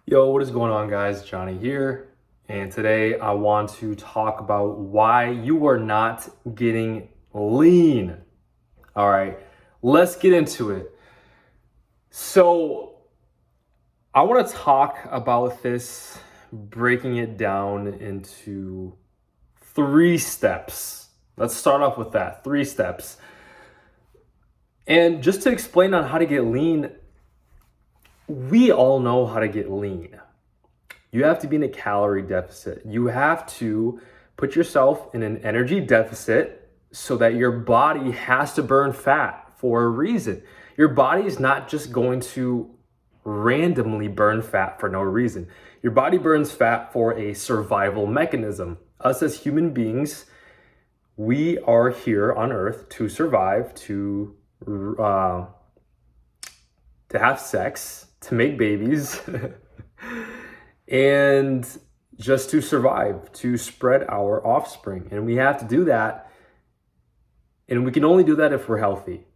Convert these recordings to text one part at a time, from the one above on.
Yo, what is going on, guys? Johnny here, and today I want to talk about why you are not getting lean. All right, let's get into it. So, I want to talk about this, breaking it down into 3 steps. Let's start off with that 3 steps. And just to explain on how to get lean, we all know how to get lean. You have to be in a calorie deficit. You have to put yourself in an energy deficit so that your body has to burn fat for a reason. Your body is not just going to randomly burn fat for no reason. Your body burns fat for a survival mechanism. Us as human beings, we are here on Earth to survive, to have sex, to make babies, and just to survive, to spread our offspring. And we have to do that, and we can only do that if we're healthy.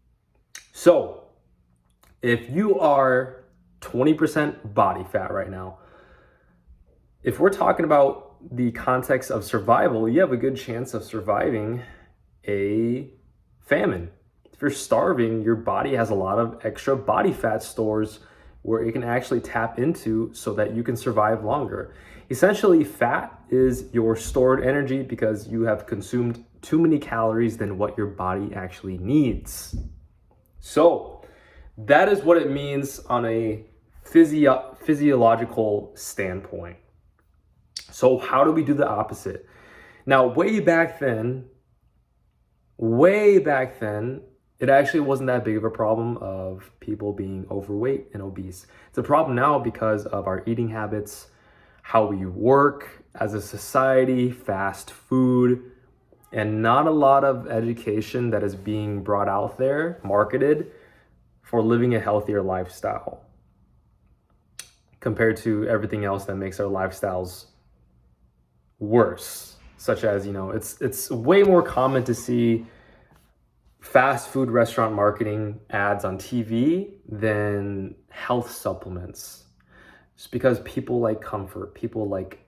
So, if you are 20% body fat right now, if we're talking about the context of survival, you have a good chance of surviving a famine. If you're starving, your body has a lot of extra body fat stores where it can actually tap into so that you can survive longer. Essentially, fat is your stored energy because you have consumed too many calories than what your body actually needs. So that is what it means on a physiological standpoint. So how do we do the opposite? Now, way back then, it actually wasn't that big of a problem of people being overweight and obese. It's a problem now because of our eating habits, how we work as a society, fast food, and not a lot of education that is being brought out there, marketed for living a healthier lifestyle compared to everything else that makes our lifestyles worse, such as, it's way more common to see fast food restaurant marketing ads on TV than health supplements. It's because people like comfort, people like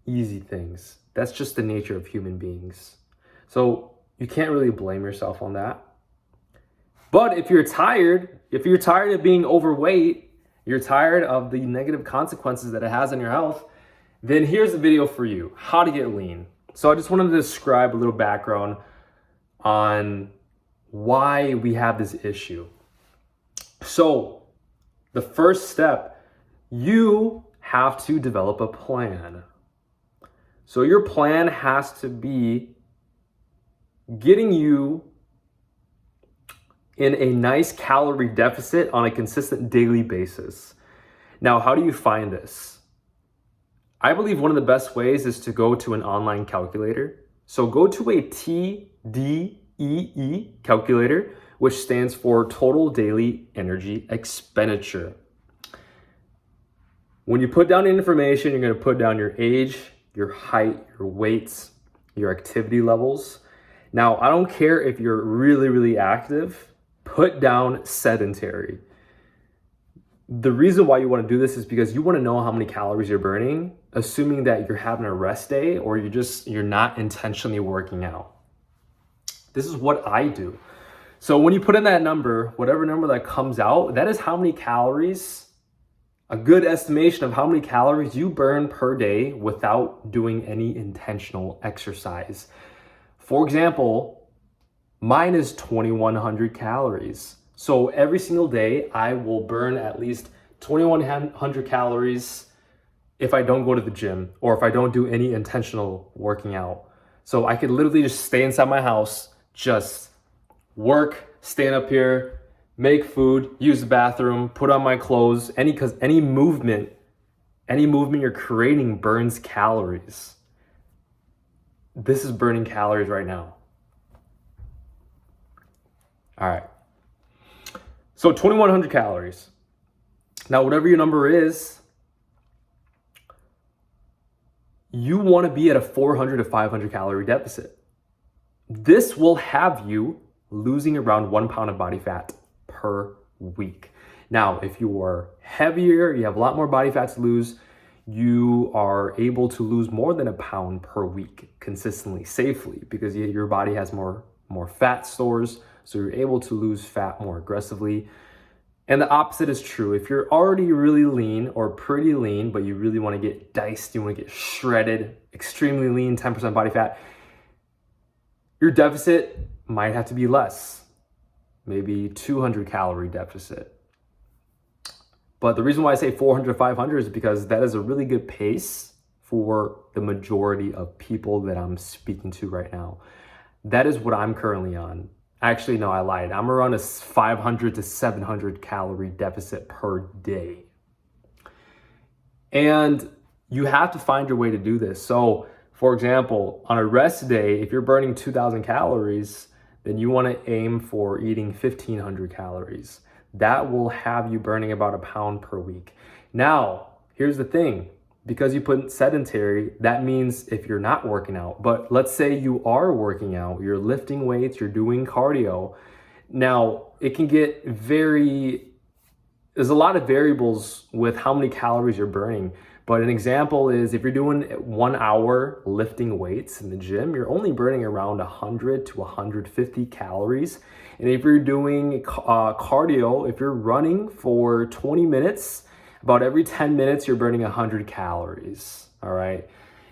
easy things. That's just the nature of human beings. So you can't really blame yourself on that. But if you're tired of being overweight, you're tired of the negative consequences that it has on your health, then here's the video for you, how to get lean. So I just wanted to describe a little background on why we have this issue. So the first step, you have to develop a plan. So your plan has to be getting you in a nice calorie deficit on a consistent daily basis. Now, how do you find this? I believe one of the best ways is to go to an online calculator. So go to a TDEE calculator, which stands for Total Daily Energy Expenditure. When you put down information, you're going to put down your age, your height, your weights, your activity levels. Now, I don't care if you're really, really active, put down sedentary. The reason why you want to do this is because you want to know how many calories you're burning, assuming that you're having a rest day or you're not intentionally working out. This is what I do. So when you put in that number, whatever number that comes out, that is how many calories, a good estimation of how many calories you burn per day without doing any intentional exercise. For example, mine is 2,100 calories. So every single day, I will burn at least 2,100 calories if I don't go to the gym or if I don't do any intentional working out. So I could literally just stay inside my house, just work, stand up here, make food, use the bathroom, put on my clothes, because any movement you're creating burns calories. This is burning calories right now. All right. So 2,100 calories. Now, whatever your number is, you want to be at a 400 to 500 calorie deficit. This will have you losing around 1 pound of body fat per week. Now, if you are heavier, you have a lot more body fat to lose, you are able to lose more than a pound per week consistently, safely, because your body has more fat stores, so you're able to lose fat more aggressively. And the opposite is true. If you're already really lean or pretty lean, but you really want to get diced, you want to get shredded, extremely lean, 10% body fat, your deficit might have to be less, maybe 200 calorie deficit. But the reason why I say 400 to 500 is because that is a really good pace for the majority of people that I'm speaking to right now. That is what I'm currently on. Actually, no, I lied. I'm around a 500 to 700 calorie deficit per day. And you have to find your way to do this. So, for example, on a rest day, if you're burning 2,000 calories, then you want to aim for eating 1,500 calories. That will have you burning about a pound per week. Now, here's the thing. Because you put sedentary, that means if you're not working out, but let's say you are working out, you're lifting weights, you're doing cardio. Now, it can get there's a lot of variables with how many calories you're burning. But an example is if you're doing 1 hour lifting weights in the gym, you're only burning around 100 to 150 calories. And if you're doing cardio, if you're running for 20 minutes, about every 10 minutes, you're burning 100 calories, all right?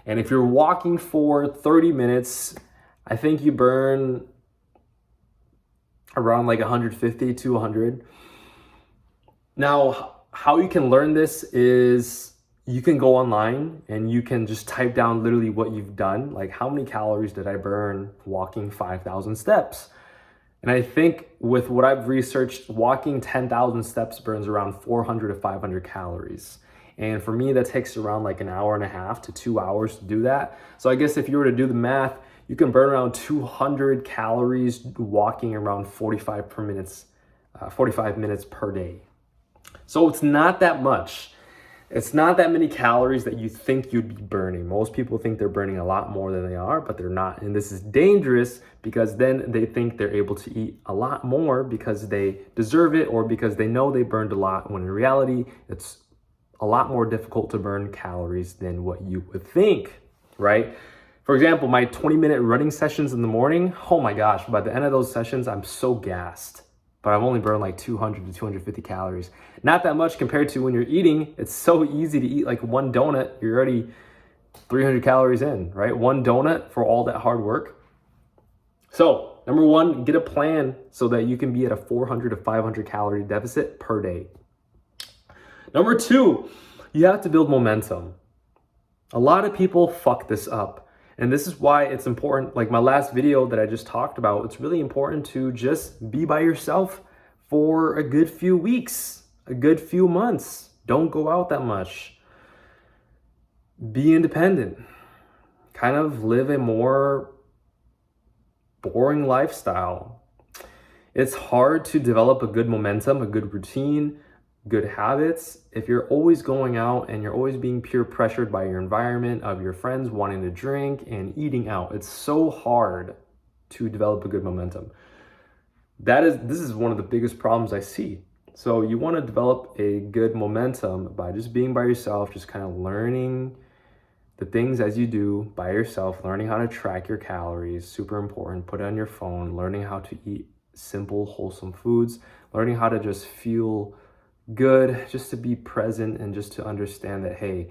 And if you're walking for 30 minutes, I think you burn around like 150 to 100. Now, how you can learn this is you can go online and you can just type down literally what you've done, like how many calories did I burn walking 5,000 steps? And I think with what I've researched, walking 10,000 steps burns around 400 to 500 calories. And for me, that takes around like an hour and a half to 2 hours to do that. So I guess if you were to do the math, you can burn around 200 calories walking around 45 minutes per day. So it's not that much. It's not that many calories that you think you'd be burning. Most people think they're burning a lot more than they are, but they're not. And this is dangerous because then they think they're able to eat a lot more because they deserve it or because they know they burned a lot, when in reality, it's a lot more difficult to burn calories than what you would think, right? For example, my 20-minute running sessions in the morning, oh my gosh, by the end of those sessions, I'm so gassed. But I've only burned like 200 to 250 calories. Not that much compared to when you're eating. It's so easy to eat like one donut. You're already 300 calories in, right? One donut for all that hard work. So, number one, get a plan so that you can be at a 400 to 500 calorie deficit per day. Number two, you have to build momentum. A lot of people fuck this up. And this is why it's important, like my last video that I just talked about, it's really important to just be by yourself for a good few weeks, a good few months. Don't go out that much. Be independent. Kind of live a more boring lifestyle. It's hard to develop a good momentum, a good routine, good habits if you're always going out and you're always being peer pressured by your environment of your friends wanting to drink and eating out. It's so hard to develop a good momentum. This is one of the biggest problems I see. So you want to develop a good momentum by just being by yourself, just kind of learning the things as you do by yourself, learning how to track your calories, super important, put it on your phone, learning how to eat simple, wholesome foods, learning how to just feel good, just to be present and just to understand that, hey,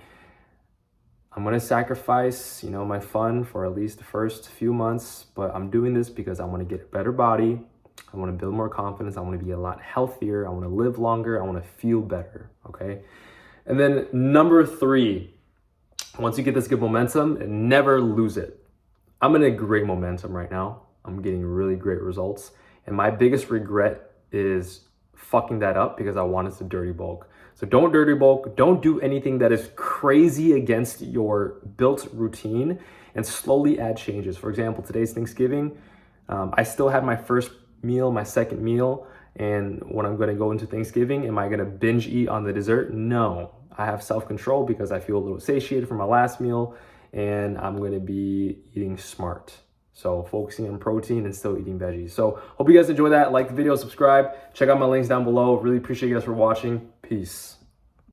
I'm going to sacrifice, my fun for at least the first few months, but I'm doing this because I want to get a better body. I want to build more confidence. I want to be a lot healthier. I want to live longer. I want to feel better. Okay. And then number three, once you get this good momentum, never lose it. I'm in a great momentum right now. I'm getting really great results. And my biggest regret is fucking that up because I wanted to dirty bulk. So don't dirty bulk. Don't do anything that is crazy against your built routine, and slowly add changes. For example, today's Thanksgiving. I still had my first meal, my second meal. And when I'm going to go into Thanksgiving, am I going to binge eat on the dessert? No. I have self-control because I feel a little satiated from my last meal, and I'm going to be eating smart. So focusing on protein and still eating veggies. So hope you guys enjoy that. Like the video, subscribe. Check out my links down below. Really appreciate you guys for watching. Peace.